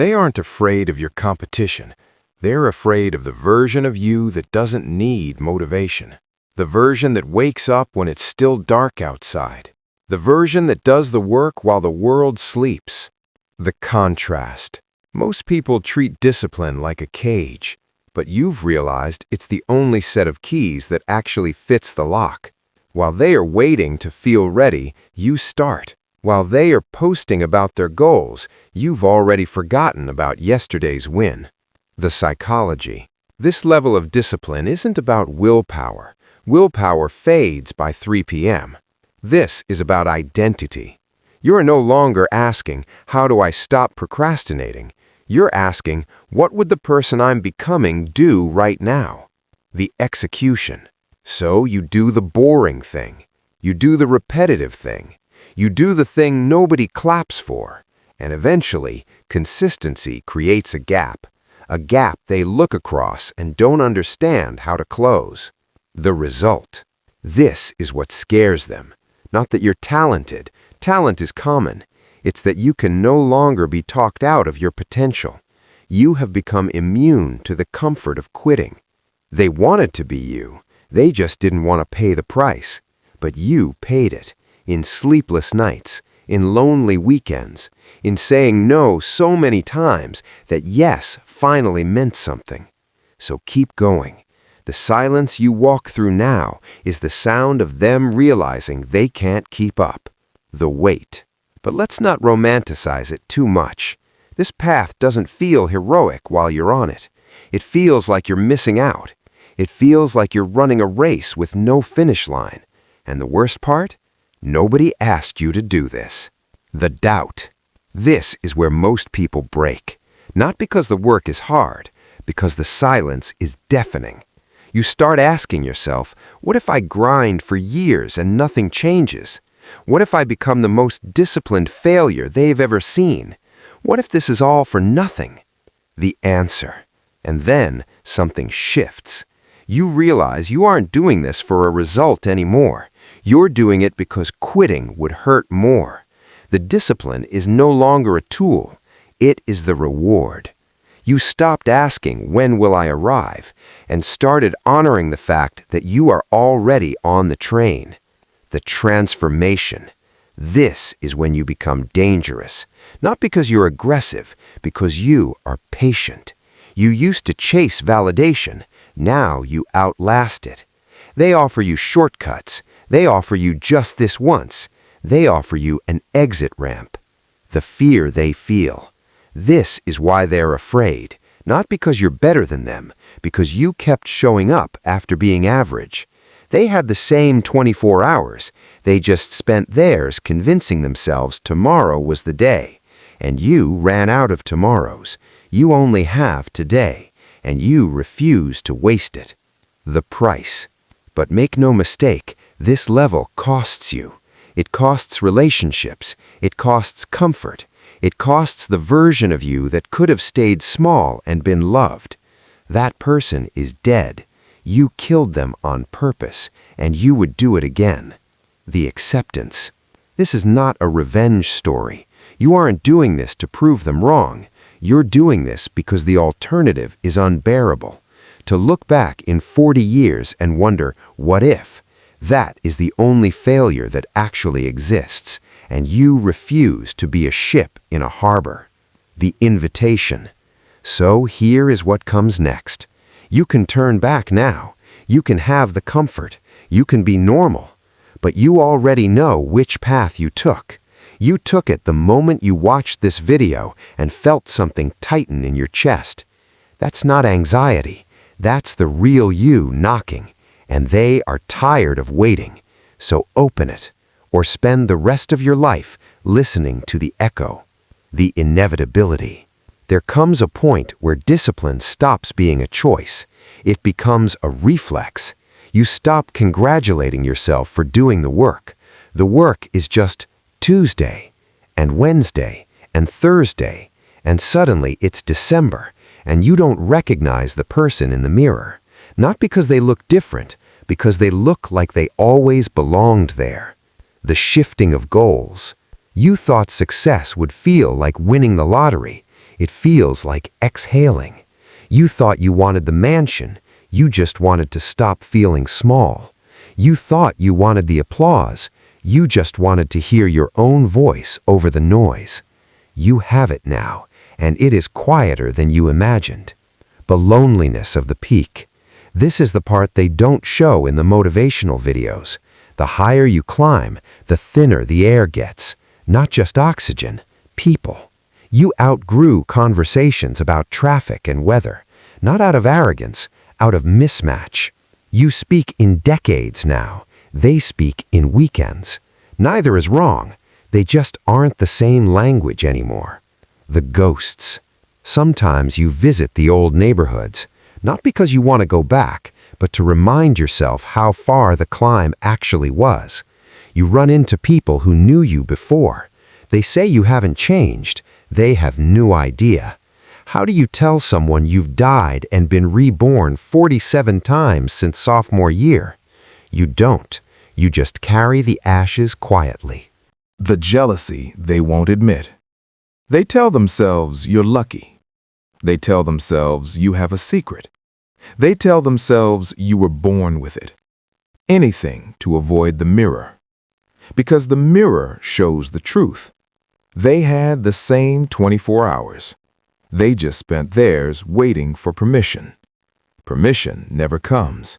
They aren't afraid of your competition. They're afraid of the version of you that doesn't need motivation. The version that wakes up when it's still dark outside. The version that does the work while the world sleeps. The contrast. Most people treat discipline like a cage, but you've realized it's the only set of keys that actually fits the lock. While they are waiting to feel ready, you start. While they are posting about their goals, you've already forgotten about yesterday's win. The psychology. This level of discipline isn't about willpower. Willpower fades by 3 p.m. This is about identity. You're no longer asking, how do I stop procrastinating? You're asking, what would the person I'm becoming do right now? The execution. So you do the boring thing. You do the repetitive thing. You do the thing nobody claps for. And eventually, consistency creates a gap they look across and don't understand how to close. The result. This is what scares them. Not that you're talented. Talent is common. It's that you can no longer be talked out of your potential. You have become immune to the comfort of quitting. They wanted to be you. They just didn't want to pay the price. But you paid it. In sleepless nights, in lonely weekends, in saying no so many times that yes finally meant something. So keep going. The silence you walk through now is the sound of them realizing they can't keep up. The wait. But let's not romanticize it too much. This path doesn't feel heroic while you're on it. It feels like you're missing out. It feels like you're running a race with no finish line. And the worst part? Nobody asked you to do this. The doubt. This is where most people break. Not because the work is hard, because the silence is deafening. You start asking yourself, what if I grind for years and nothing changes? What if I become the most disciplined failure they've ever seen? What if this is all for nothing? The answer. And then something shifts. You realize you aren't doing this for a result anymore. You're doing it because quitting would hurt more. The discipline is no longer a tool. It is the reward. You stopped asking, when will I arrive, and started honoring the fact that you are already on the train. The transformation. This is when you become dangerous. Not because you're aggressive, because you are patient. You used to chase validation. Now you outlast it. They offer you shortcuts. They offer you just this once. They offer you an exit ramp. The fear they feel. This is why they're afraid. Not because you're better than them, because you kept showing up after being average. They had the same 24 hours. They just spent theirs convincing themselves tomorrow was the day. And you ran out of tomorrows. You only have today. And you refuse to waste it. The price. But make no mistake, this level costs you. It costs relationships. It costs comfort. It costs the version of you that could have stayed small and been loved. That person is dead. You killed them on purpose, and you would do it again. The acceptance. This is not a revenge story. You aren't doing this to prove them wrong. You're doing this because the alternative is unbearable. To look back in 40 years and wonder, what if? That is the only failure that actually exists, and you refuse to be a ship in a harbor. The invitation. So here is what comes next. You can turn back now. You can have the comfort. You can be normal. But you already know which path you took. You took it the moment you watched this video and felt something tighten in your chest. That's not anxiety. That's the real you knocking. And they are tired of waiting. So open it, or spend the rest of your life listening to the echo. The inevitability. There comes a point where discipline stops being a choice. It becomes a reflex. You stop congratulating yourself for doing the work. The work is just Tuesday, and Wednesday, and Thursday, and suddenly it's December, and you don't recognize the person in the mirror. Not because they look different, because they look like they always belonged there. The shifting of goals. You thought success would feel like winning the lottery. It feels like exhaling. You thought you wanted the mansion. You just wanted to stop feeling small. You thought you wanted the applause. You just wanted to hear your own voice over the noise. You have it now, and it is quieter than you imagined. The loneliness of the peak. This is the part they don't show in the motivational videos. The higher you climb, the thinner the air gets. Not just oxygen, people. You outgrew conversations about traffic and weather, not out of arrogance, out of mismatch. You speak in decades now. They speak in weekends. Neither is wrong. They just aren't the same language anymore. The ghosts. Sometimes you visit the old neighborhoods, not because you want to go back, but to remind yourself how far the climb actually was. You run into people who knew you before. They say you haven't changed. They have no idea. How do you tell someone you've died and been reborn 47 times since sophomore year? You don't. You just carry the ashes quietly. The jealousy they won't admit. They tell themselves you're lucky. They tell themselves you have a secret. They tell themselves you were born with it. Anything to avoid the mirror. Because the mirror shows the truth. They had the same 24 hours. They just spent theirs waiting for permission. Permission never comes.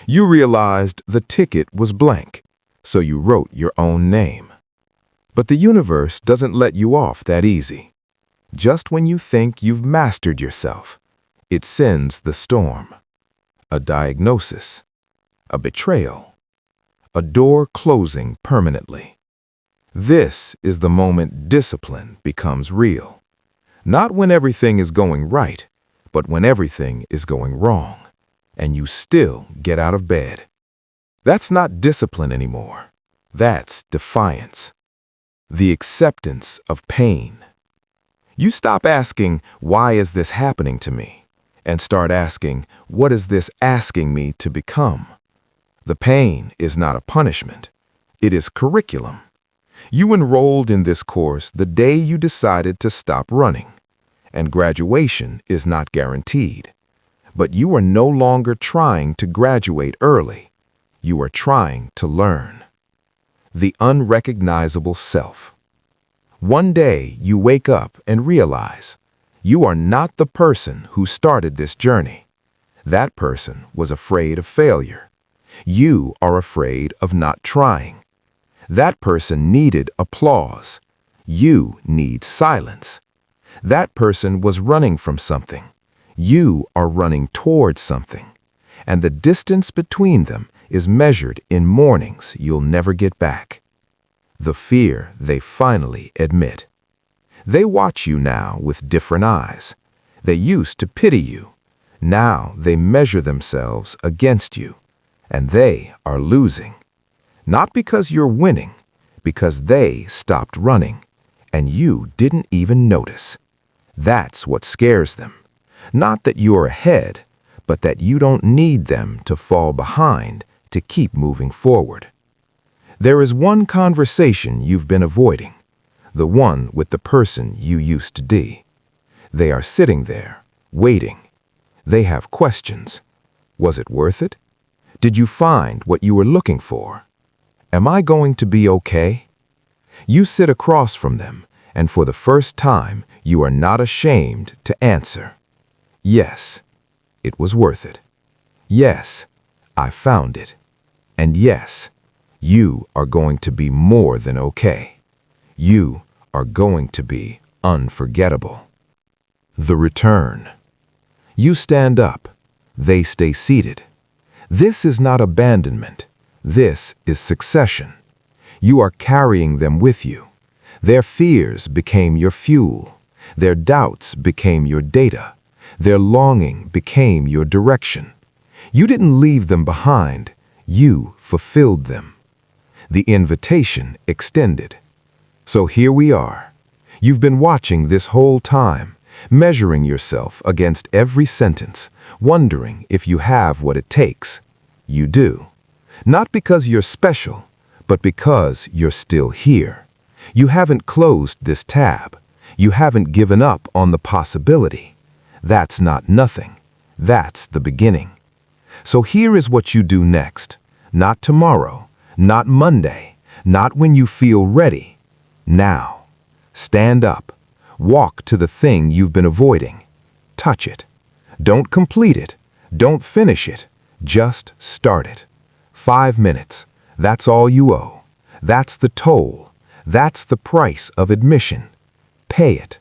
You realized the ticket was blank, so you wrote your own name. But the universe doesn't let you off that easy. Just when you think you've mastered yourself, it sends the storm. A diagnosis. A betrayal. A door closing permanently. This is the moment discipline becomes real. Not when everything is going right, but when everything is going wrong, and you still get out of bed. That's not discipline anymore. That's defiance. The acceptance of pain. You stop asking, why is this happening to me? And start asking, what is this asking me to become? The pain is not a punishment. It is curriculum. You enrolled in this course the day you decided to stop running. And graduation is not guaranteed. But you are no longer trying to graduate early. You are trying to learn. The unrecognizable self. One day you wake up and realize you are not the person who started this journey. That person was afraid of failure. You are afraid of not trying. That person needed applause. You need silence. That person was running from something. You are running towards something. And the distance between them is measured in mornings you'll never get back. The fear they finally admit. They watch you now with different eyes. They used to pity you. Now they measure themselves against you. And they are losing. Not because you're winning, because they stopped running, and you didn't even notice. That's what scares them. Not that you're ahead, but that you don't need them to fall behind to keep moving forward. There is one conversation you've been avoiding, the one with the person you used to be. They are sitting there, waiting. They have questions. Was it worth it? Did you find what you were looking for? Am I going to be okay? You sit across from them, and for the first time, you are not ashamed to answer. Yes, it was worth it. Yes, I found it. And yes, you are going to be more than okay. You are going to be unforgettable. The return. You stand up. They stay seated. This is not abandonment. This is succession. You are carrying them with you. Their fears became your fuel. Their doubts became your data. Their longing became your direction. You didn't leave them behind. You fulfilled them. The invitation extended. So here we are. You've been watching this whole time, measuring yourself against every sentence, wondering if you have what it takes. You do. Not because you're special, but because you're still here. You haven't closed this tab. You haven't given up on the possibility. That's not nothing. That's the beginning. So here is what you do next. Not tomorrow, not Monday, not when you feel ready. Now. Stand up. Walk to the thing you've been avoiding. Touch it. Don't complete it. Don't finish it. Just start it. 5 minutes. That's all you owe. That's the toll. That's the price of admission. Pay it.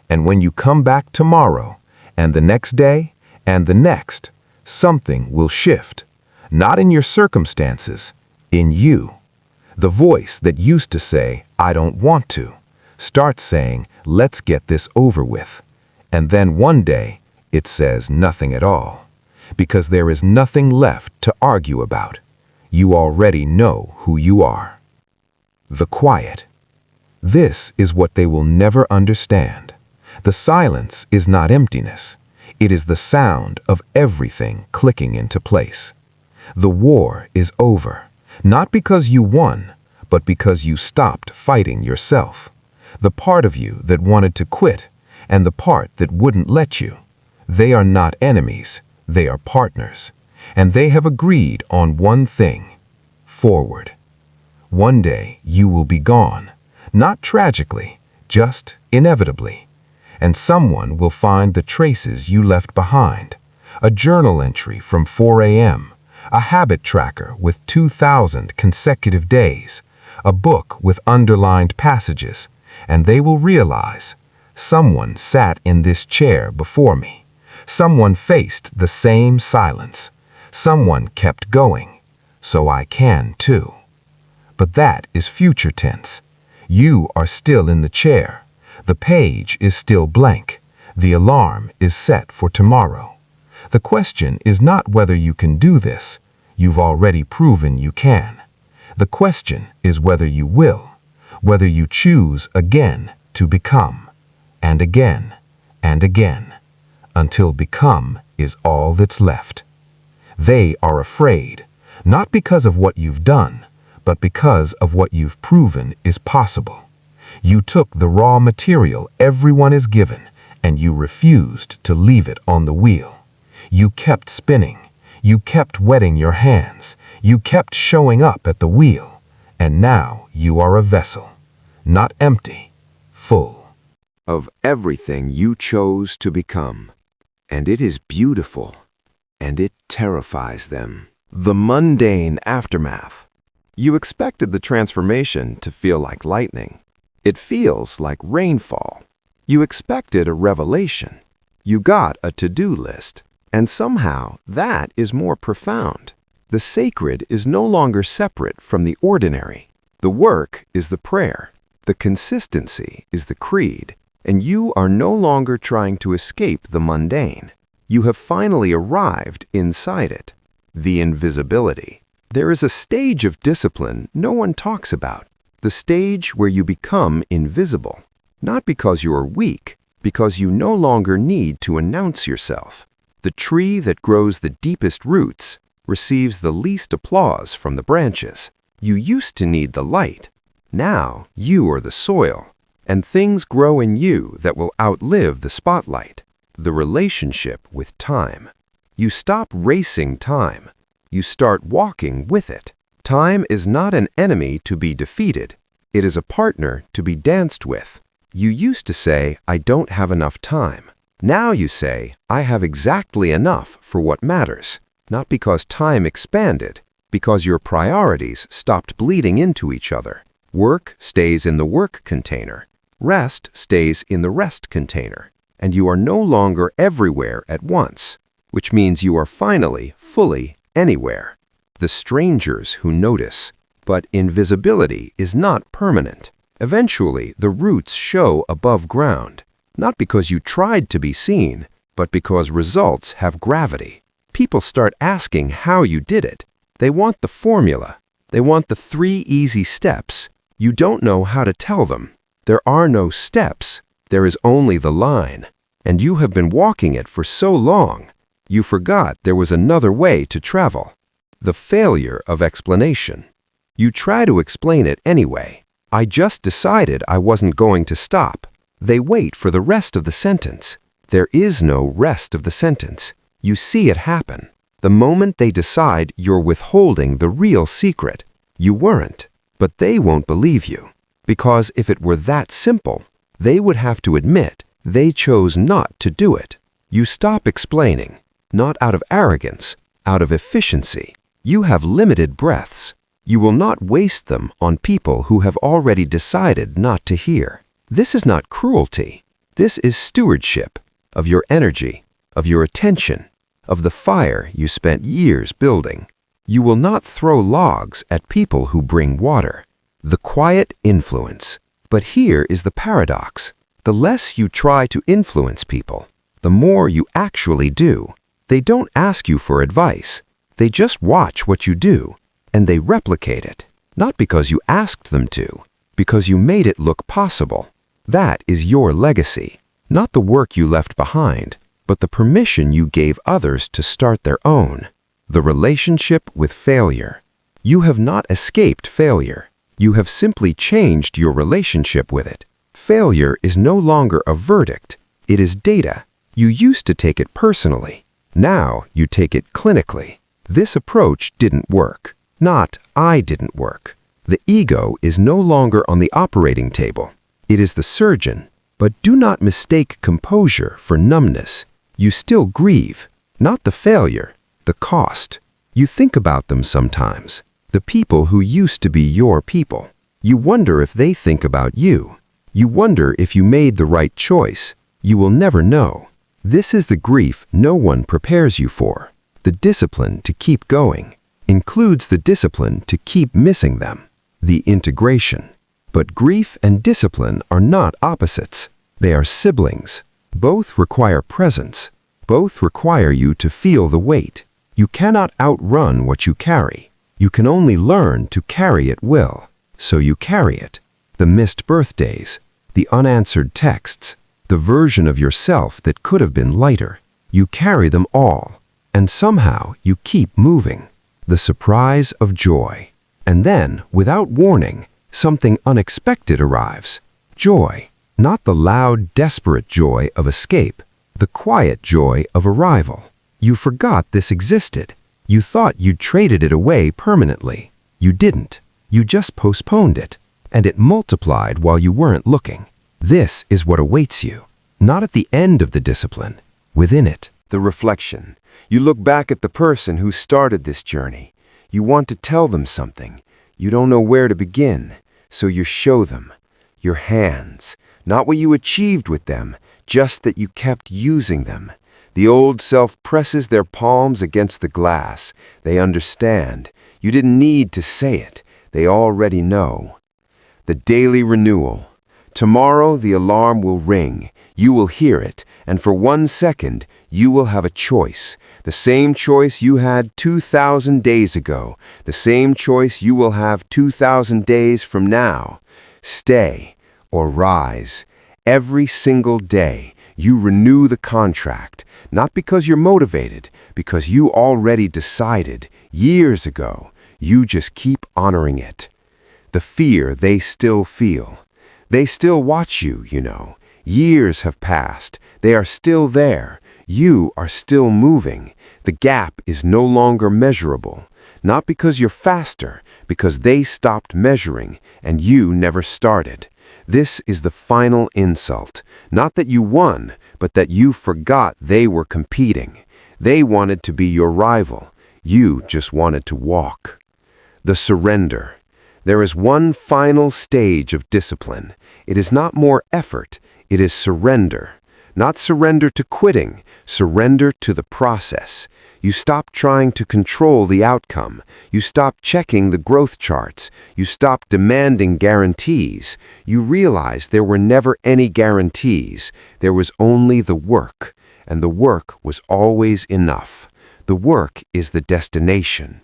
And when you come back tomorrow, and the next day, and the next, something will shift. Not in your circumstances, in you. The voice that used to say, I don't want to, starts saying, let's get this over with. And then one day, it says nothing at all. Because there is nothing left to argue about. You already know who you are. The quiet. This is what they will never understand. The silence is not emptiness. It is the sound of everything clicking into place. The war is over, not because you won, but because you stopped fighting yourself. The part of you that wanted to quit, and the part that wouldn't let you. They are not enemies, they are partners. And they have agreed on one thing: forward. One day you will be gone, not tragically, just inevitably. And someone will find the traces you left behind. A journal entry from 4 a.m., a habit tracker with 2,000 consecutive days, a book with underlined passages, and they will realize, someone sat in this chair before me. Someone faced the same silence. Someone kept going. So I can too. But that is future tense. You are still in the chair. The page is still blank. The alarm is set for tomorrow. The question is not whether you can do this. You've already proven you can. The question is whether you will, whether you choose again to become, and again, and again, until become is all that's left. They are afraid, not because of what you've done, but because of what you've proven is possible. You took the raw material everyone is given, and you refused to leave it on the wheel. You kept spinning. You kept wetting your hands. You kept showing up at the wheel. And now you are a vessel, not empty, full. Of everything you chose to become. And it is beautiful, and it terrifies them. The mundane aftermath. You expected the transformation to feel like lightning. It feels like rainfall. You expected a revelation. You got a to-do list. And somehow that is more profound. The sacred is no longer separate from the ordinary. The work is the prayer. The consistency is the creed. And you are no longer trying to escape the mundane. You have finally arrived inside it. The invisibility. There is a stage of discipline no one talks about. The stage where you become invisible. Not because you are weak, because you no longer need to announce yourself. The tree that grows the deepest roots receives the least applause from the branches. You used to need the light. Now you are the soil, and things grow in you that will outlive the spotlight. The relationship with time. You stop racing time. You start walking with it. Time is not an enemy to be defeated. It is a partner to be danced with. You used to say, I don't have enough time. Now you say, I have exactly enough for what matters, not because time expanded, because your priorities stopped bleeding into each other. Work stays in the work container. Rest stays in the rest container. And you are no longer everywhere at once, which means you are finally, fully, anywhere. The strangers who notice. But invisibility is not permanent. Eventually, the roots show above ground. Not because you tried to be seen, but because results have gravity. People start asking how you did it. They want the formula. They want the 3 easy steps. You don't know how to tell them. There are no steps. There is only the line. And you have been walking it for so long, you forgot there was another way to travel. The failure of explanation. You try to explain it anyway. I just decided I wasn't going to stop. They wait for the rest of the sentence. There is no rest of the sentence. You see it happen. The moment they decide you're withholding the real secret, you weren't, but they won't believe you. Because if it were that simple, they would have to admit they chose not to do it. You stop explaining, not out of arrogance, out of efficiency. You have limited breaths. You will not waste them on people who have already decided not to hear. This is not cruelty. This is stewardship of your energy, of your attention, of the fire you spent years building. You will not throw logs at people who bring water. The quiet influence. But here is the paradox. The less you try to influence people, the more you actually do. They don't ask you for advice. They just watch what you do, and they replicate it. Not because you asked them to, because you made it look possible. That is your legacy. Not the work you left behind, but the permission you gave others to start their own. The relationship with failure. You have not escaped failure. You have simply changed your relationship with it. Failure is no longer a verdict. It is data. You used to take it personally. Now you take it clinically. This approach didn't work. Not I didn't work. The ego is no longer on the operating table. It is the surgeon. But do not mistake composure for numbness. You still grieve, not the failure, the cost. You think about them sometimes. The people who used to be your people. You wonder if they think about you. You wonder if you made the right choice. You will never know. This is the grief no one prepares you for. The discipline to keep going includes the discipline to keep missing them. The integration. But grief and discipline are not opposites. They are siblings. Both require presence. Both require you to feel the weight. You cannot outrun what you carry. You can only learn to carry at will. So you carry it. The missed birthdays, the unanswered texts, the version of yourself that could have been lighter. You carry them all. And somehow you keep moving. The surprise of joy. And then, without warning, something unexpected arrives. Joy. Not the loud, desperate joy of escape. The quiet joy of arrival. You forgot this existed. You thought you'd traded it away permanently. You didn't. You just postponed it. And it multiplied while you weren't looking. This is what awaits you. Not at the end of the discipline. Within it. The reflection. You look back at the person who started this journey. You want to tell them something. You don't know where to begin. So you show them. Your hands. Not what you achieved with them, just that you kept using them. The old self presses their palms against the glass. They understand. You didn't need to say it. They already know. The daily renewal. Tomorrow the alarm will ring. You will hear it, and for 1 second, you will have a choice. The same choice you had 2,000 days ago. The same choice you will have 2,000 days from now. Stay or rise. Every single day, you renew the contract, not because you're motivated, because you already decided years ago. You just keep honoring it. The fear they still feel. They still watch you, you know. Years have passed. They are still there. You are still moving. The gap is no longer measurable. Not because you're faster, because they stopped measuring and you never started. This is the final insult. Not that you won, but that you forgot they were competing. They wanted to be your rival. You just wanted to walk. The surrender. There is one final stage of discipline. It is not more effort. It is surrender. Not surrender to quitting, surrender to the process. You stop trying to control the outcome. You stop checking the growth charts. You stop demanding guarantees. You realize there were never any guarantees. There was only the work, and the work was always enough. The work is the destination.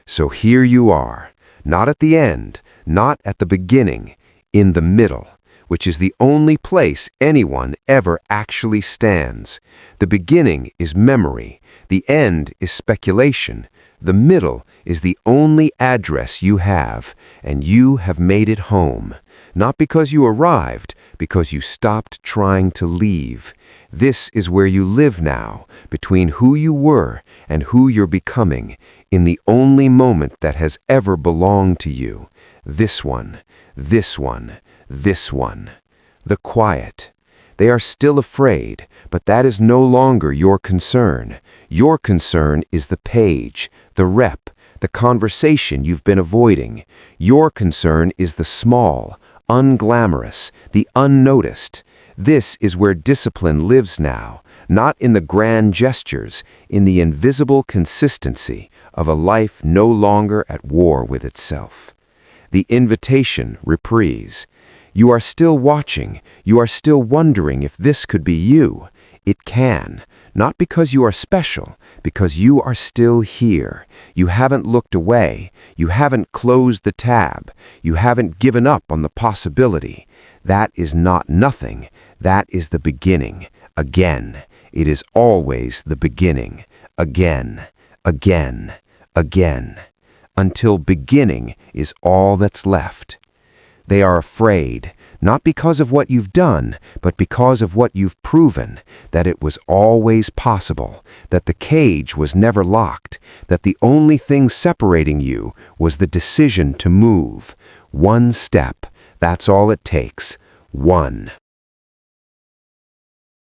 So here you are, not at the end, not at the beginning, in the middle, which is the only place anyone ever actually stands. The beginning is memory. The end is speculation. The middle is the only address you have, and you have made it home. Not because you arrived, because you stopped trying to leave. This is where you live now, between who you were and who you're becoming, in the only moment that has ever belonged to you. This one, this one, this one. The quiet. They are still afraid, but that is no longer your concern. Your concern is the page, the rep, the conversation you've been avoiding. Your concern is the small, unglamorous, the unnoticed. This is where discipline lives now, not in the grand gestures, in the invisible consistency of a life no longer at war with itself. The invitation reprise. You are still watching, you are still wondering if this could be you. It can, not because you are special, because you are still here. You haven't looked away, you haven't closed the tab, you haven't given up on the possibility. That is not nothing, that is the beginning. Again, it is always the beginning. Again, again, again. Until beginning is all that's left. They are afraid, not because of what you've done, but because of what you've proven, that it was always possible, that the cage was never locked, that the only thing separating you was the decision to move. One step, that's all it takes. One.